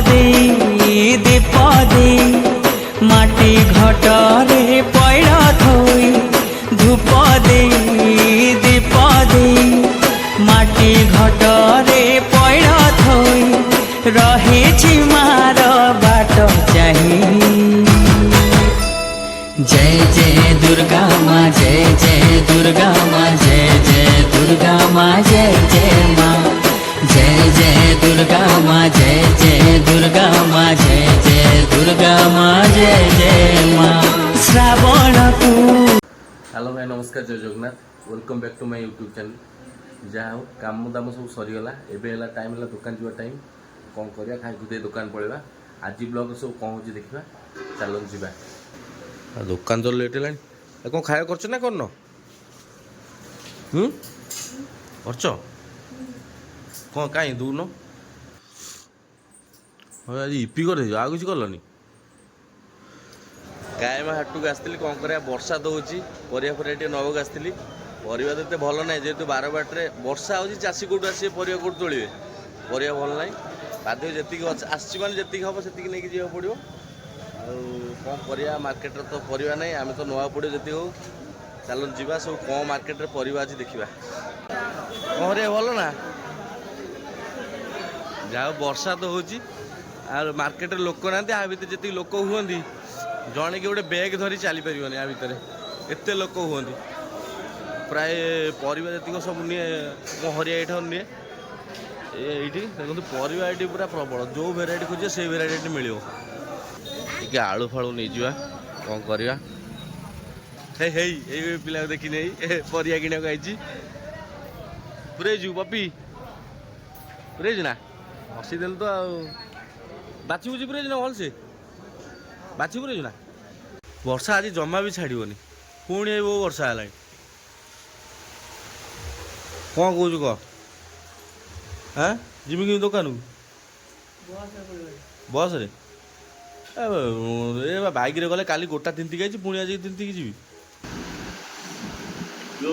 दे दीप दे माटी घटरे पैड़ा थोई धूप दे दीप दे माटी घटरे पैड़ा थोई रहे मार बाट चाही। जय जय दुर्गा माँ जय जय दुर्गा माँ जय जय दुर्गा माँ जय जय माँ जय जय दुर्गा माँ जय जय दुर्गा माँ जय जय दुर्गा माँ जय जय माँ। श्रावण को हेलो भाई नमस्कार जय Jagannath welcome back to my YouTube channel. जहाँ हो काम दाम सब सरीगला एवं टाइम है दुकान जावा टाइम कौन करिया खाई खुदे दुकान पड़ेगा आज ब्लॉग सब कौन हो देखा चलो जा दुकान तो लेट है कौन खाया कर ना करन कर कौन कहीं दून आज इपी कर आ किसी कलनि गायमा हाट को आसती कौन कर वर्षा तो होची परिया फरिया नवाक आसती परिया तो ये भल ना जेहतु बार बाटे वर्षा हो चाषी कौटू आस परिया कौटू तोड़े परिया भल ना बाध्य जी आसी मैंने जी हम से नहीं जावा पड़ो कौन कर मार्केट तो परिया ना आम तो नवा पड़ो जी हो चलो जा सब कौन मार्केट में परिया आज देखा कौन भल ना जहाँ वर्षा तो हो मार्केट लोक ना आ भर जी लोक हुआ जड़े कि गोटे बैग धरी चली पार आ भितर एत लोक हुआ प्राय परिवा जी सब निए मो हरिया ये निए ये देखो परिवा ये पूरा प्रबल जो भेराइटी खोजे से भेराइटी मिल टे आलू फालू नहीं जा कौन करवा पिला देखी नहीं परिया किणा आई पुरेजु पपी पुरेजु ना हसीदेल तो बाछी बुझी पुरेजु ना भलसे बाछी पुरेजु ना वर्षा आज जमा भी छाड़बनी पुणी वो वर्षा है कौन कौच कह हाँ जिमी कि दुकान बस रे ए बाइक रे गले काली गोटा तिंतिक आई पुणी आज तिंतिक जी जो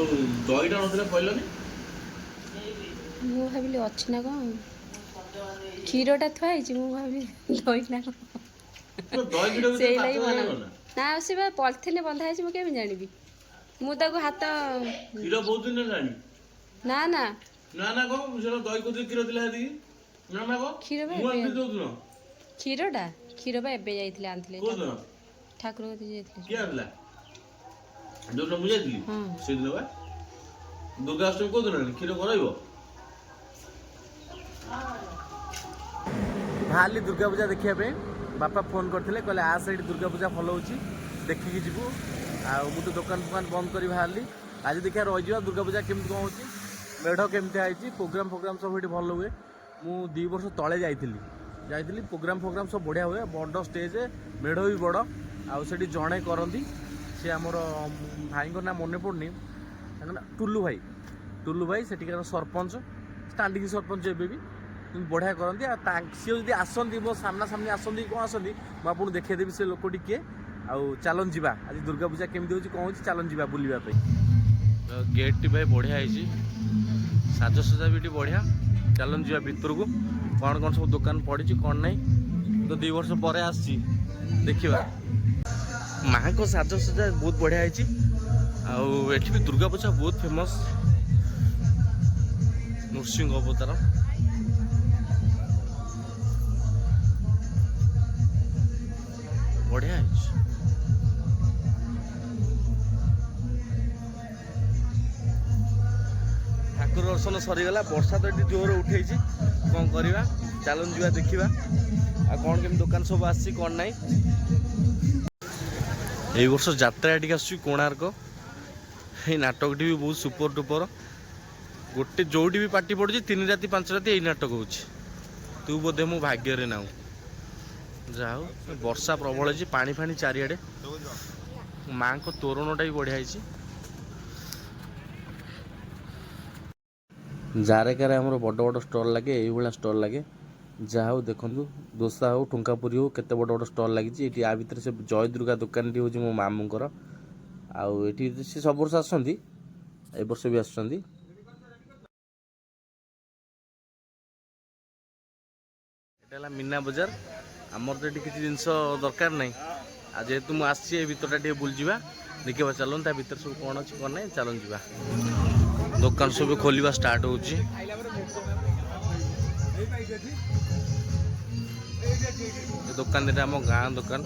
दहीटा नथिला कहलनी मु भाविली अच्छी ना कौन क्षीरटा थुआई मु भाविली दही ना से ना से पॉलिथिन बंधा है मुझे जानी मुझे हाथ क्षीर बहुत दिन जानी ना ना ना ना कौन से दही को क्षीर दिला दी ना ना कौन क्षीर मु आन दे दो क्षीरटा क्षीर बा एबे जाइथिले आनथिले को दिन ठाकुर कति जाइथिले के आनला जो न मुझे दी से दिन बा दुर्गा अष्टमी को दिन क्षीर कराइबो भाली दुर्गा पूजा देखिया पे बापा फोन करते कहले आ साइड दुर्गा पूजा भल हो देखिकी जीवु आ तो दुकान दुकान बंद कर बाहरी आज देखिए रही दुर्गा पूजा केमती कौन हो मेढ़ केमती आई प्रोग्राम फोग्राम सब ये भल हुए मु 2 वर्ष तले जाइली प्रोग्राम फोग्राम सब बढ़िया हुए बड़ स्टेज मेढ़ भी बड़ आठ जड़े करती सी आमर भाई ना मन पड़नी टुल्लू भाई सेठिकार सरपंच स्टांडिंग सरपंच एवं भी बढ़िया करती सी जब आसती मो सामना सामने आसती कौन आसती मुझे देखदेवी से लोकटी किए आउ चलन जी आज दुर्गा पूजा केमती हो कौन हो चलन जी बुलवाई गेट टी भाई बढ़िया साजसजा भी बढ़िया चलन जी भितर को कौन कौन सब दुकान पड़ी कौन नहीं तो 2 वर्ष पर आसी देखा माँ को साजसजा बहुत बढ़िया आठ भी दुर्गा पूजा बहुत फेमस नृसिंह अवतार बढ़िया ठाकुर दर्शन सरीगला वर्षा तो ये जोर उठे कौन करवा चलन जा देखा आ कौन केम दुकान सब आसी कौन ना ये वर्ष यात्रा टी आस कोणार्क ये नाटक भी बहुत सुपर डुपर गोटे जोटी भी पार्टी पड़ी 3 राति 5 राति यही नाटक हो तू बोधे मो भाग्य ना जाओ वर्षा प्रबल है पानी फानी चारिआडे माँ को तोरणटा भी बढ़िया जारेकार आम बड़ बड़ स्टल लगे ये स्टल लगे जहाँ हो देखु दोसा हो ठुंकापुरी हो केते बड़ बड़ स्टल लगी ये आ भितर से जय दुर्गा दुकान टी हूँ मो मामूंकर आठी से सब वर्ष आसती ए वर्ष भी आसुँच ହେଲା मीना बजार आमर तो ये किसी जिनस दरकार नहीं आ जेहेतु मुझे आसी भितरटा टे बुलवा देखा चलन ता भर सब कौन अच्छी कौन ना चलन जा दुकान सब खोलवा स्टार्ट हो दुकान देटा आम गाँ दुकान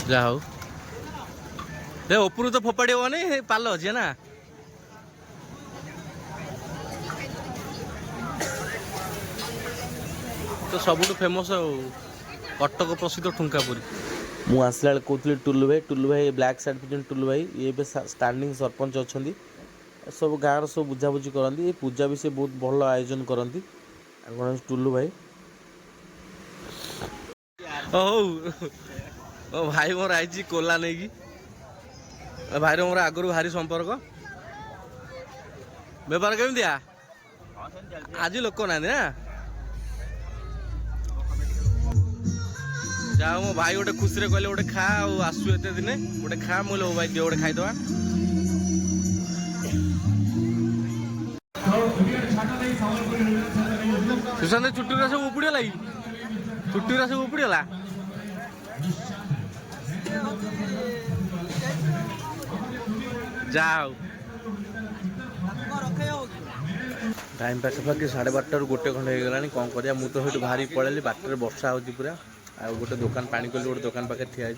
जा हो ऊपर तो फोपाड़ी हेनी पाल अच्छे ना तो सबुठ फेमस कटक प्रसिद्ध ठुंकापुरी मु आसला कहती टुलू भाई ब्लैक सार्ट पिछन टुलू भाई ये स्टैंडिंग सरपंच अच्छा सब गाँव सब बुझाबुझी करती पूजा भी से बहुत भल आयोजन करती कौन टुलू भाई ओ भाई मोर आई कोला नहीं कि भाई मोर आगु भारी संपर्क बेपार केमी आज लोक ना ना जाओ मो भाई गोटे खुशी रे कहले गोटे खा आसु एते दिने गोटे खा मोले भाई दियो गोटे खाइदवा सुशांत छुट्टी सब उपड़गला कि छुट्टी सब उपड़गला जाओ टाइम पाखापाखि 12:30 गोटे खंड हो गलानी कौन करिया मु तो हेटु भारी पळेली बाटर वर्षा होची पूरा आ गोटे दुकान पानी कोली गोटे दुकान पाखे ठिया है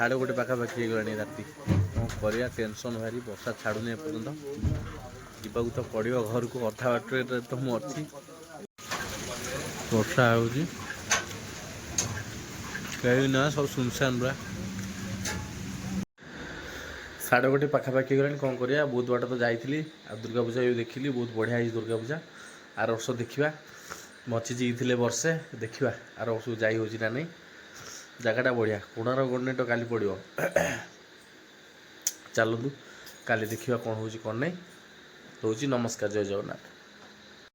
1:30 पाखापाखि हो गलानी राति कौन करिया टेंशन भारी वर्षा छाड़ुनी एपर्यंत जीवाक तो पड़ो घर को अधा बाटर तो मु अच्छी वर्षा होची कहीं ना सब सुनसान पूरा 1:30 पाखापाखि गलानी कौन करिया बहुत बाट तो जाइली आ दुर्गा पूजा भी देखिली बहुत बढ़िया है दुर्गा पूजा आर वर्ष देखा मची जीते वर्षे देखा आर वर्ष जाई हो ना नहीं जगटा बढ़िया कोणार गणने तो काली पड़ो चलतु काली देखा कौन हो कौन नहीं रोची नमस्कार जय जगन्नाथ।